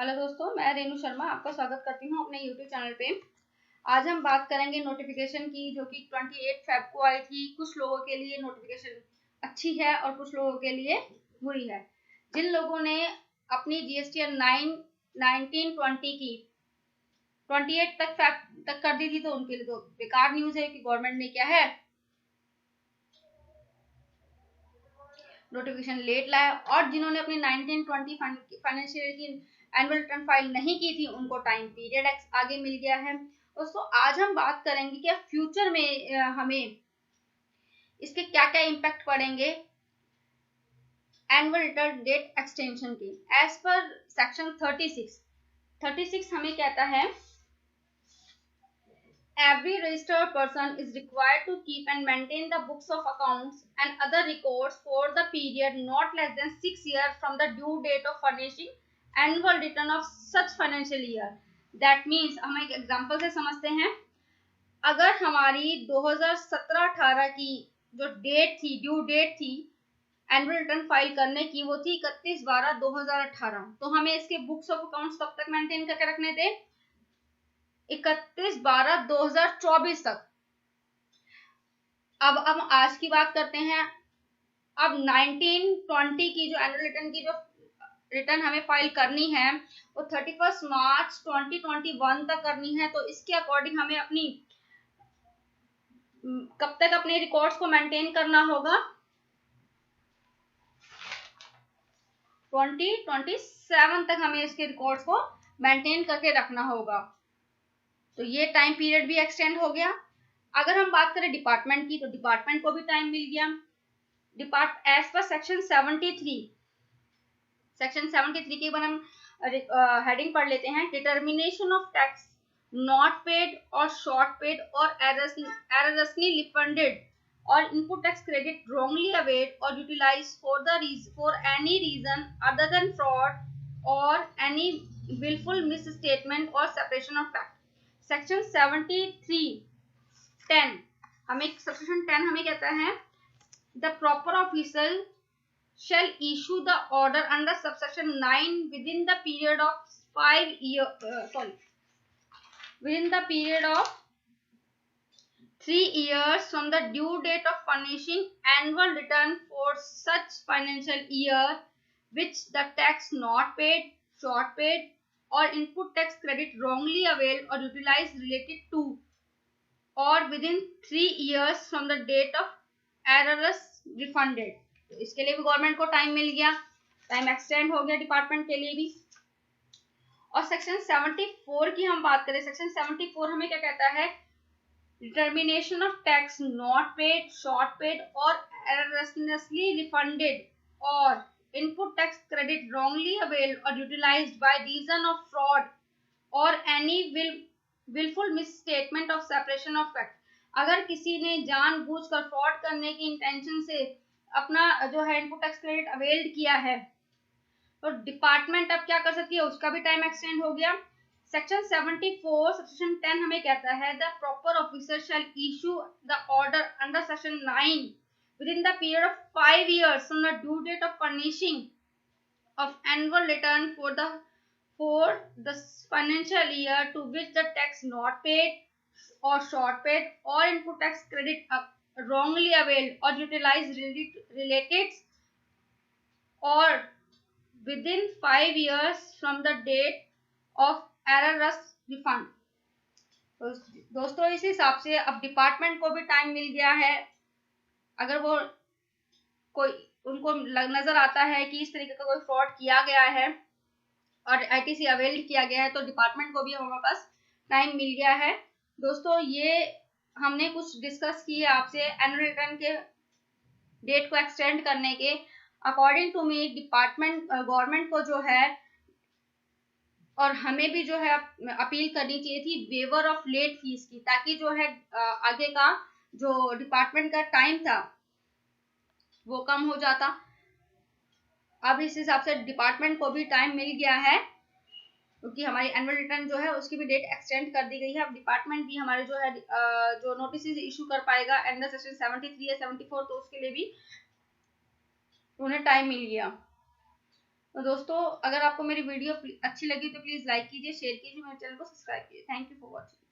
Hello दोस्तों, मैं रेनू शर्मा आपका स्वागत करती हूँ अपने यूट्यूब चैनल पे। आज हम बात करेंगे नोटिफिकेशन की, जो कि 28 फेब को आई थी। कुछ लोगों के लिए नोटिफिकेशन अच्छी है और कुछ लोगों के लिए बुरी है। जिन लोगों ने अपनी जीएसटी 1920 की 28 तक कर दी थी, तो उनके लिए तो बेकार न्यूज है कि गवर्नमेंट ने क्या है, नोटिफिकेशन लेट लाया। और जिन्होंने अपनी 1920 फाइनेंशियल ईयर की एनुअल रिटर्न फाइल नहीं की थी, उनको टाइम पीरियड आगे मिल गया है। दोस्तों, आज हम बात करेंगे कि फ्यूचर में हमें इसके क्या क्या इम्पैक्ट पड़ेंगे एनुअल रिटर्न डेट एक्सटेंशन के। एज पर सेक्शन 36 हमें कहता है, every registered person is required to keep and maintain the books of accounts and other records for the period not less than 6 years from the due date of furnishing annual return of such financial year. That means हम एक example से समझते हैं। अगर हमारी 2017-18 की जो date थी, ड्यू डेट थी एनुअल रिटर्न फाइल करने की, वो थी 31/12/2018, तो हमें इसके बुक्स ऑफ अकाउंट्स कब तक मेंटेन करके रखने थे? 31/12/2024 तक। अब हम आज की बात करते हैं। अब 1920 की जो एनुअल रिटर्न की जो रिटर्न हमें फाइल करनी है, वो 31 मार्च 2021 तक करनी है। तो इसके अकॉर्डिंग हमें अपनी कब तक अपने रिकॉर्ड्स को मेंटेन करना होगा? 2027 तक हमें इसके रिकॉर्ड्स को मेंटेन करके रखना होगा। तो ये टाइम पीरियड भी एक्सटेंड हो गया। अगर हम बात करें डिपार्टमेंट की, तो डिपार्टमेंट को भी टाइम मिल गया। एज पर सेक्शन 73 के ऊपर हम हेडिंग पढ़ लेते हैं। Determination of tax not paid और शॉर्ट पेड और erroneously refunded or input tax credit wrongly availed or utilized for any reason other than fraud or any willful misstatement or separation of fact. Section 73(10) section 10 हमें कहता है, the proper officer shall issue the order under subsection 9 within the period of 3 years from the due date of furnishing annual return for such financial year which the tax not paid, short paid or input tax credit wrongly availed or utilized related to, or within 3 years from the date of errors refunded. तो इसके लिए भी government को time मिल गया, time extend हो गया department के लिए भी। और सेक्शन 74 की हम बात करें, सेक्शन 74 हमें क्या कहता है? Determination of tax not paid, short paid और erroneously refunded or input tax credit wrongly availed or utilized by reason of fraud or any willful misstatement of separation of fact. अगर किसी ने जानबूझकर फ्रॉड करने की इंटेंशन से अपना जो है इनपुट टैक्स क्रेडिट अवेल्ड किया है, तो डिपार्टमेंट अब क्या कर सकती है? उसका भी टाइम एक्सटेंड हो गया। सेक्शन 74 सेक्शन 10 हमें कहता है, the proper officer shall issue the order under section 9 within the period of 5 years from the due date of furnishing of annual return for the financial year to which the tax not paid or short paid or input tax credit wrongly availed or utilized related or within 5 years from the date of errors refund. तो दोस्तों, इस हिसाब से अब department को भी time मिल गया है। अगर वो कोई उनको नजर आता है कि इस तरीके का कोई फ्रॉड किया गया है और आईटीसी अवेल्ड किया गया है, तो डिपार्टमेंट को भी हमारे पास टाइम मिल गया है। दोस्तों, ये हमने कुछ डिस्कस किए आपसे एनुअल रिटर्न के डेट को एक्सटेंड करने के। अकॉर्डिंग टू मी, गवर्नमेंट को जो है और हमें भी जो है अपील करनी चाहिए थी वेवर ऑफ लेट फीस की, ताकि जो है आगे का जो डिपार्टमेंट का टाइम था वो कम हो जाता। अब इस हिसाब से डिपार्टमेंट को भी टाइम मिल गया है, क्योंकि हमारी एनुअल रिटर्न जो है उसकी भी डेट एक्सटेंड कर दी गई है। अब डिपार्टमेंट भी हमारे जो है जो नोटिस इशू कर पाएगा अंडर सेक्शन 73 या 74, तो उसके लिए भी उन्हें टाइम मिल गया। तो दोस्तों अगर आपको मेरी वीडियो अच्छी लगी तो प्लीज़ लाइक कीजिए, शेयर कीजिए, मेरे चैनल को सब्सक्राइब कीजिए। Thank you for watching.